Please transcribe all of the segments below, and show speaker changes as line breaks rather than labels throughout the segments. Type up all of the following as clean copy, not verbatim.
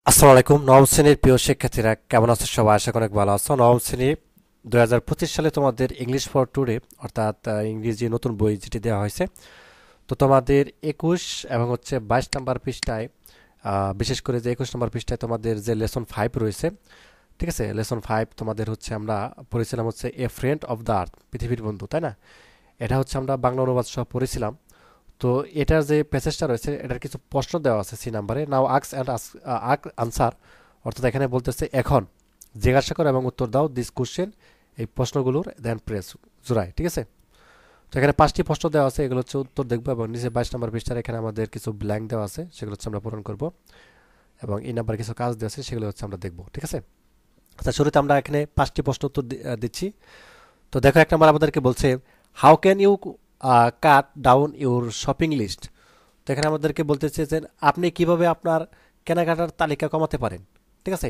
আসসালামু আলাইকুম। নবম শ্রেণীর প্রিয় শিক্ষার্থীরা কেমন আছো? সবাই আশা করি অনেক ভালো আছো। নবম শ্রেণী 2025 সালে তোমাদের ইংলিশ ফর টুডে অর্থাৎ ইংরেজি নতুন বই যেটি দেওয়া হয়েছে, তো তোমাদের 21 এবং 22 নম্বর পৃষ্ঠায়, বিশেষ করে যে 21 নম্বর পৃষ্ঠায় তোমাদের যে লেসন 5 রয়েছে, ঠিক আছে, লেসন 5 তোমাদের আমরা পড়েছিলাম a friend of the earth, পৃথিবীর বন্ধু, তাই না? এটা আমরা বাংলা অনুবাদ সহ পড়েছিলাম। তো এটার যে প্যাসেজটা রয়েছে এটার কিছু প্রশ্ন দেওয়া আছে সি নাম্বারে। নাও আক্স অ্যান্ড আনসার, অর্থাৎ এখানে বলতেছে এখন জিজ্ঞাসা করো এবং উত্তর দাও দিস কোশ্চেন, এই প্রশ্নগুলোর দেন প্রেস জোড়ায়, ঠিক আছে? তো এখানে 5টি প্রশ্ন দেওয়া আছে, এগুলো উত্তর দেখবো এবং নিচে 22 নম্বর পৃষ্ঠার এখানে আমাদের কিছু ব্ল্যাঙ্ক দেওয়া আছে, সেগুলো আমরা পূরণ করব এবং এই নাম্বার কিছু কাজ দেওয়া আছে সেগুলো আমরা দেখবো, ঠিক আছে? আচ্ছা, শুরুতে আমরা এখানে 5টি প্রশ্ন উত্তর দিচ্ছি। তো দেখো, এক নম্বর আমাদেরকে বলছে how can you cut down your shopping list. তো এখানে আমাদেরকে বলতেছে যে আপনি কিভাবে আপনার কেনাকাটার তালিকা কমাতে পারেন, ঠিক আছে?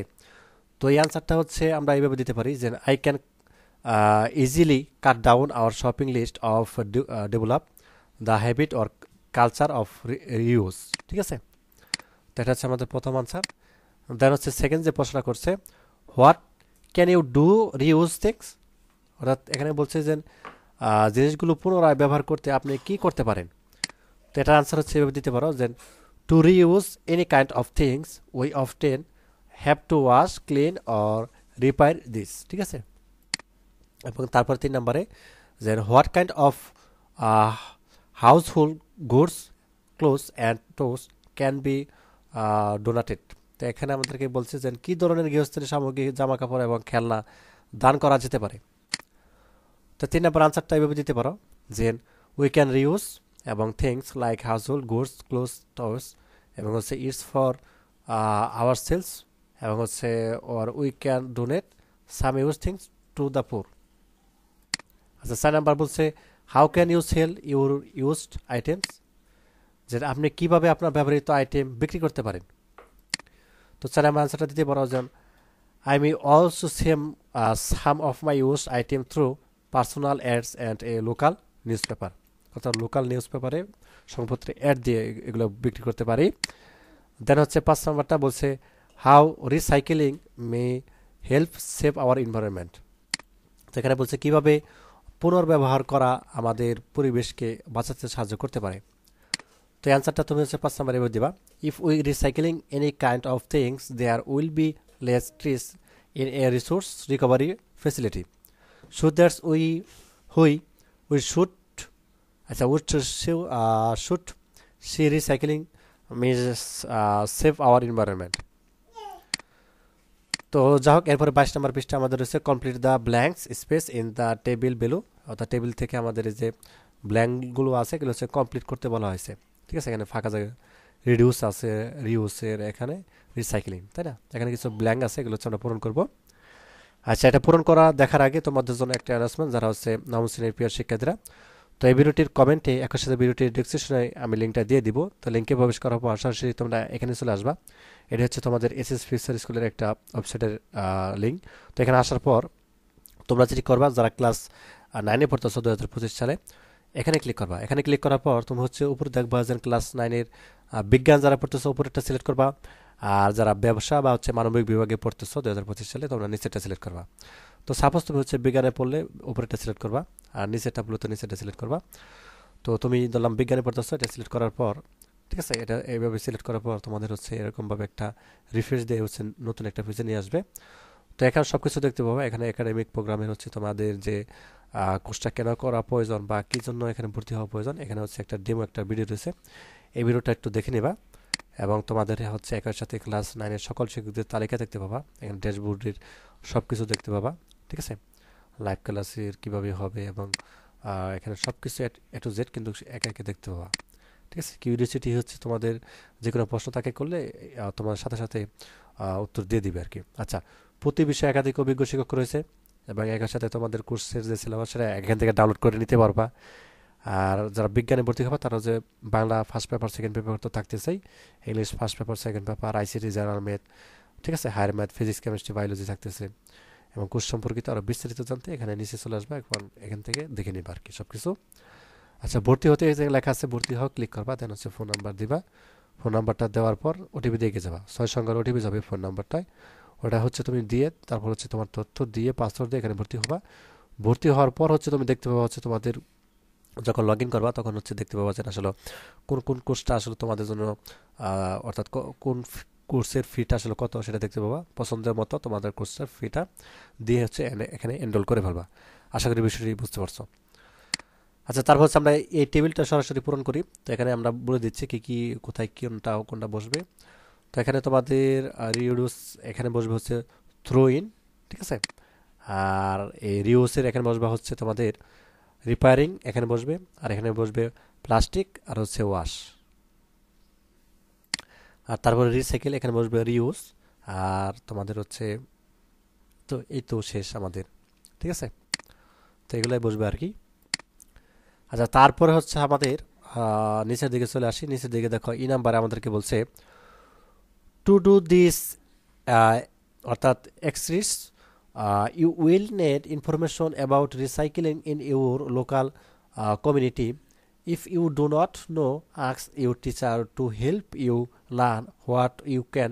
তো এই আনসারটা আমরা এইভাবে দিতে পারি যে I can easily cut down our shopping list of develop the habit or culture of reuse, ঠিক আছে? তো এটা আমাদের প্রথম আনসার। দেন সেকেন্ড যে প্রশ্নটা করছে, what can you do reuse things, অর্থাৎ এখানে বলছে যে জিনিসগুলো পুনরায় ব্যবহার করতে আপনি কি করতে পারেন। তো এটার আনসার এভাবে দিতে পারো যে to reuse any kind of things we often have to wash clean or repair this, ঠিক আছে? এবং তারপর 3 নম্বরে যে what kind of household goods cloth and toys can be donated. তো এখানে আমাদেরকে বলছে যে কী ধরনের গৃহস্থলী সামগ্রী, জামা কাপড় এবং খেলনা দান করা যেতে পারে। তো 3 নম্বর আনসারটা এইভাবে দিতে পারো যে উই ক্যান রিউজ এবং things like household goods cloth toys এবং ইটস ফর আওয়ার সেলস এবং or we can donate some use things to the poor. আচ্ছা, 4 নম্বর বলছে how can you sell your used items, যে আপনি কিভাবে আপনার ব্যবহৃত আইটেম বিক্রি করতে পারেন। তো 4 নম্বর আনসারটা দিতে পারো যে I may also same some of my used item through personal ads and a local news paper, অর্থাৎ লোকাল নিউজ পেপারে সংবাদপত্রে অ্যাড দিয়ে এগুলো বিক্রি করতে পারি। দেন 5 নম্বরটা বলছে how recycling may help save our environment. তো এখানে বলছে কিভাবে পুনর্ব্যবহার করা আমাদের পরিবেশকে বাঁচাতে সাহায্য করতে পারে। তো অ্যান্সারটা তুমি 5 নম্বরে এবার দিবা, if we recycling any kind of things there will be less trees in a resource recovery facility, so that's why we should, আচ্ছা should see recycling means save our environment. তো যা হোক, এরপরে 22 নম্বর পৃষ্ঠা আমাদের রয়েছে complete the blanks space in the table below, অর্থাৎ টেবিল থেকে আমাদের এই যে ব্ল্যাঙ্কগুলো আছে এগুলো কমপ্লিট করতে বলা হয়েছে, ঠিক আছে? এখানে ফাঁকা জায়গা রিডিউস আছে, রিউসের এখানে রিসাইক্লিং, তাই না? এখানে কিছু ব্ল্যাঙ্ক আছে, এগুলো আমরা পূরণ করব। আচ্ছা, এটা পূরণ করা দেখার আগে তোমাদের জন্য একটা অ্যানাউন্সমেন্ট, যারা নবম শ্রেণীর প্রিয় শিক্ষার্থীরা, তো এই ভিডিওটির কমেন্টে একই সাথে ভিডিওটির ডিসক্রিপশনে আমি লিঙ্কটা দিয়ে দিব। তো লিঙ্কে প্রবেশ করার পর সরাসরি তোমরা এখানে চলে আসবা। এটা তোমাদের এসএস ফিউচার স্কুলের একটা ওয়েবসাইটের লিঙ্ক। তো এখানে আসার পর তোমরা যেটি করবা, যারা ক্লাস 9-এ পড়তেছো 2025 সালে, এখানে ক্লিক করবা। এখানে ক্লিক করার পর তুমি উপরে দেখবা যে ক্লাস 9-এর বিজ্ঞান যারা পড়তেছো উপরেরটা সিলেক্ট করবা, আর যারা ব্যবসা বা মানবিক বিভাগে পড়তেছো 2025 সালে তোমরা নিচেরটা সিলেক্ট করবা। তো সাপোজ তুমি বিজ্ঞানে পড়লে উপরেরটা সিলেক্ট করবা, আর নিচেরটা বললে তো নিচেরটা সিলেক্ট করবা। তো তুমি ধরলাম বিজ্ঞানে পড়তেছো, এটা সিলেক্ট করার পর, ঠিক আছে, এটা এইভাবে সিলেক্ট করার পর তোমাদের এরকমভাবে একটা রিফ্রেশ দিয়ে নতুন একটা পেজে নিয়ে আসবে। তো এখানে সব কিছু দেখতে পাবো। এখানে একাডেমিক প্রোগ্রামের তোমাদের যে কোর্সটা কেন করা প্রয়োজন বা কী জন্য এখানে ভর্তি হওয়া প্রয়োজন, এখানে একটা ডেমো একটা ভিডিও রয়েছে, এই ভিডিওটা একটু দেখে নেবা। এবং তোমাদের একই সাথে ক্লাস 9-এর সকল শিক্ষকদের তালিকা দেখতে পাবা, এখানে ড্যাশবোর্ডের সব কিছু দেখতে পাবা, ঠিক আছে? লাইভ ক্লাসের কীভাবে হবে এবং এখানে সব কিছু এ টু জেড কিন্তু একে একে দেখতে পাবা, ঠিক আছে? কিউরিওসিটি তোমাদের যে কোনো প্রশ্ন তাকে করলে তোমার সাথে সাথে উত্তর দিয়ে দিবে আর কি। আচ্ছা, প্রতি বিষয়ে একাধিক অভিজ্ঞ শিক্ষক রয়েছে এবং একের সাথে তোমাদের কোর্সের যে সিলেবাস সেটা এখান থেকে ডাউনলোড করে নিতে পারবা। আর যারা বিজ্ঞানে ভর্তি হবে তারা Bangla first paper second paper তো থাকতেছেই, English first paper second paper, ICT, general math, ঠিক আছে, higher math, physics, chemistry, biology থাকতেছে। এবং কোর্স সম্পর্কিত আরও বিস্তারিত জানতে এখানে নিচে চলে আসবে, এখন এখান থেকে দেখে নিবা আর কি সব কিছু। আচ্ছা, ভর্তি হতে লেখা আছে ভর্তি হও, ক্লিক করবা, দেন ফোন নাম্বার দিবা, ফোন নাম্বারটা দেওয়ার পর ওটিপি দিয়ে যাবা, 6 সংখ্যার ওটিপি যাবে ফোন নাম্বারটায়। ওটা হচ্ছে তুমি দিয়ে তারপর হচ্ছে তোমার তথ্য দিয়ে পাসওয়ার্ড দিয়ে এখানে ভর্তি হবা। ভর্তি হওয়ার পর হচ্ছে তুমি দেখতে পাবা হচ্ছে তোমাদের যখন লগ ইন করবা তখন হচ্ছে দেখতে পাবা যে আসলে কোন কোন কোর্সটা আসলে তোমাদের জন্য অর্থাৎ কোন কোর্সের ফিটা আসলে কত সেটা দেখতে পাবা। পছন্দের মতো তোমাদের কোর্সের ফিটা দিয়ে হচ্ছে এখানে এনরোল করে ফেলবা। আশা করি বিষয়টি বুঝতে পারছো। আচ্ছা, তারপর হচ্ছে আমরা এই টেবিলটা সরাসরি পূরণ করি। তো এখানে আমরা বলে দিচ্ছি কি কি কোথায় কোনটা কোনটা বসবে। তো এখানে তোমাদের রিউডুস এখানে বসবে হচ্ছে থ্রো ইন, ঠিক আছে। আর এই রিউসের এখানে বসবে হচ্ছে তোমাদের রিপেয়ারিং এখানে বসবে। আর এখানে বসবে প্লাস্টিক আর হচ্ছে ওয়াশ। আর তারপরে রিসাইকেল এখানে বসবে রিউজ। আর তোমাদের হচ্ছে তো এই তো শেষ আমাদের, ঠিক আছে। তো এগুলাই বসবে আর কি। আচ্ছা, তারপরে হচ্ছে আমাদের নিচের দিকে চলে আসি। নিচের দিকে দেখো ই নাম্বারে আমাদেরকে বলছে টু ডু দিস, অর্থাৎ access you will need information about recycling in your local community. If you do not know, ask your teacher to help you learn what you can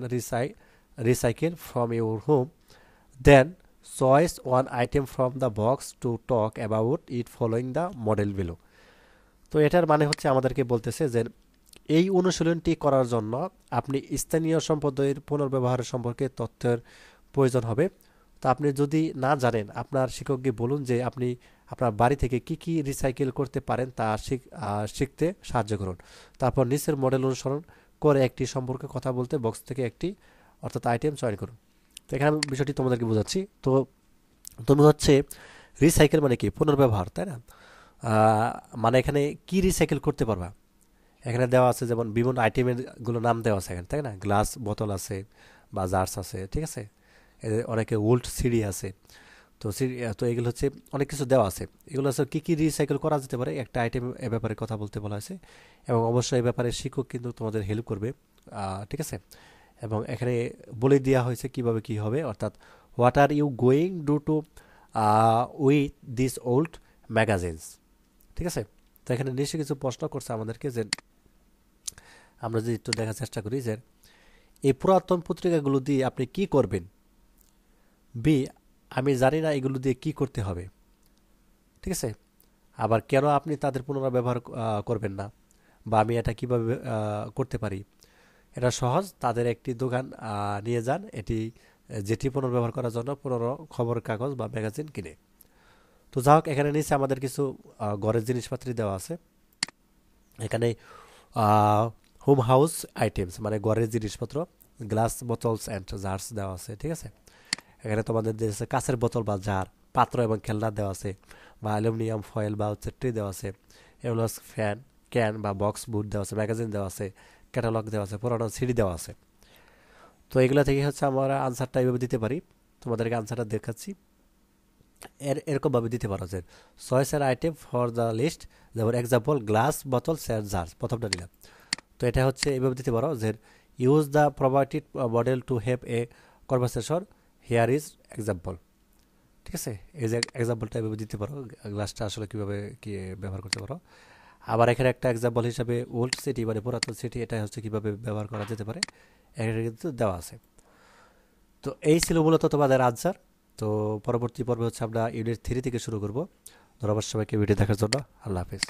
recycle from your home. Then choose one item from the box to talk about it following the model below. তো এটার মানে হচ্ছে আমাদেরকে বলতেছে যে এই অনুশীলনটি করার জন্য আপনি স্থানীয় সম্পদের পুনর্ব্যবহারের সম্পর্কে তথ্যের প্রয়োজন হবে। তো আপনি যদি না জানেন আপনার শিক্ষককে বলুন যে আপনি আপনার বাড়ি থেকে কি কি রিসাইকেল করতে পারেন তা শিখতে সাহায্য করুন। তারপর নিচের মডেল অনুসরণ করে একটি সম্পর্কে কথা বলতে বক্স থেকে একটি অর্থাৎ আইটেম চয়ন করুন। তো এখানে আমি বিষয়টি তোমাদেরকে বোঝাচ্ছি। তো তুমি হচ্ছে রিসাইকেল মানে কি, পুনর্ব্যবহার, তাই না? মানে এখানে কি রিসাইকেল করতে পারবা এখানে দেওয়া আছে, যেমন বিভিন্ন আইটেমের গুলো নাম দেওয়া আছে এখানে, তাই না? গ্লাস বোতল আছে বা জার্স আছে, ঠিক আছে। অনেকে ওল্ড সিডি আছে। তো তো এগুলো হচ্ছে অনেক কিছু দেওয়া আছে। এগুলো হচ্ছে কী কী রিসাইকেল করা যেতে পারে একটা আইটেম, এ ব্যাপারে কথা বলতে বলা হয়েছে। এবং অবশ্যই এই ব্যাপারে শিক্ষক কিন্তু তোমাদের হেল্প করবে, ঠিক আছে। এবং এখানে বলে দেওয়া হয়েছে কিভাবে কি হবে, অর্থাৎ what are you going do to with this old magazines, ঠিক আছে। তো এখানে নিশ্চয়ই কিছু প্রশ্ন করছে আমাদেরকে যে আমরা যদি একটু দেখার চেষ্টা করি যে এই পুরাতন পত্রিকাগুলো দিয়ে আপনি কি করবেন। বি, আমি জানি না এগুলো দিয়ে কি করতে হবে, ঠিক আছে। আবার কেন আপনি তাদের পুনরাব্যবহার করবেন না, বা আমি এটা কিভাবে করতে পারি। এটা সহজ, তাদের একটি দোকান নিয়ে যান যেটি পুনর্ব্যবহার করার জন্য খবরের কাগজ বা ম্যাগাজিন কিনে। তো যাই হোক, এখানে নিচে আমাদের কিছু ঘরের জিনিসপত্র দেওয়া আছে। এখানে হোম হাউস আইটেমস মানে ঘরের জিনিসপত্র, গ্লাস বোতলস অ্যান্ড জার্স দেওয়া আছে, ঠিক আছে। এখানে তোমাদের দেশে কাঁচের বোতল বা জার, পাত্র এবং খেলনা দেওয়া আছে, বা অ্যালুমিনিয়াম ফয়েল বা হচ্ছে ট্রে দেওয়া আছে। এগুলো ফ্যান, ক্যান বা বক্স বুট দেওয়া আছে, ম্যাগাজিন দেওয়া আছে, ক্যাটালগ দেওয়া আছে, পুরোনো সিডি দেওয়া আছে। তো এগুলো থেকে হচ্ছে আমরা আনসারটা এইভাবে দিতে পারি। তোমাদেরকে আনসারটা দেখাচ্ছি। এরকমভাবে দিতে পারো যে চয়েসের আইটেম ফর দ্য লিস্ট, যেমন এক্সাম্পল গ্লাস বোতল স্যার জার্স, প্রথমটা নিলাম। তো এটা হচ্ছে এইভাবে দিতে পারো যে use the provided model to have a conversation, hair is example, ঠিক আছে। এই যে এক্সাম্পলটা এভাবে দিতে পারো, গ্লাসটা আসলে কীভাবে কি ব্যবহার করতে পারো। আবার এখানে একটা এক্সাম্পল হিসাবে ওল্ড সিটি মানে পুরাতন সিটি, এটা হচ্ছে কীভাবে ব্যবহার করা যেতে পারে, এটা কিন্তু দেওয়া আছে। তো এই ছিল মূলত তোমাদের আনসার। তো পরবর্তী পর্বে হচ্ছে আমরা ইউনিট 3 থেকে শুরু করব। ধন্যবাদ সবাইকে ভিডিও দেখার জন্য। আল্লাহ হাফিজ।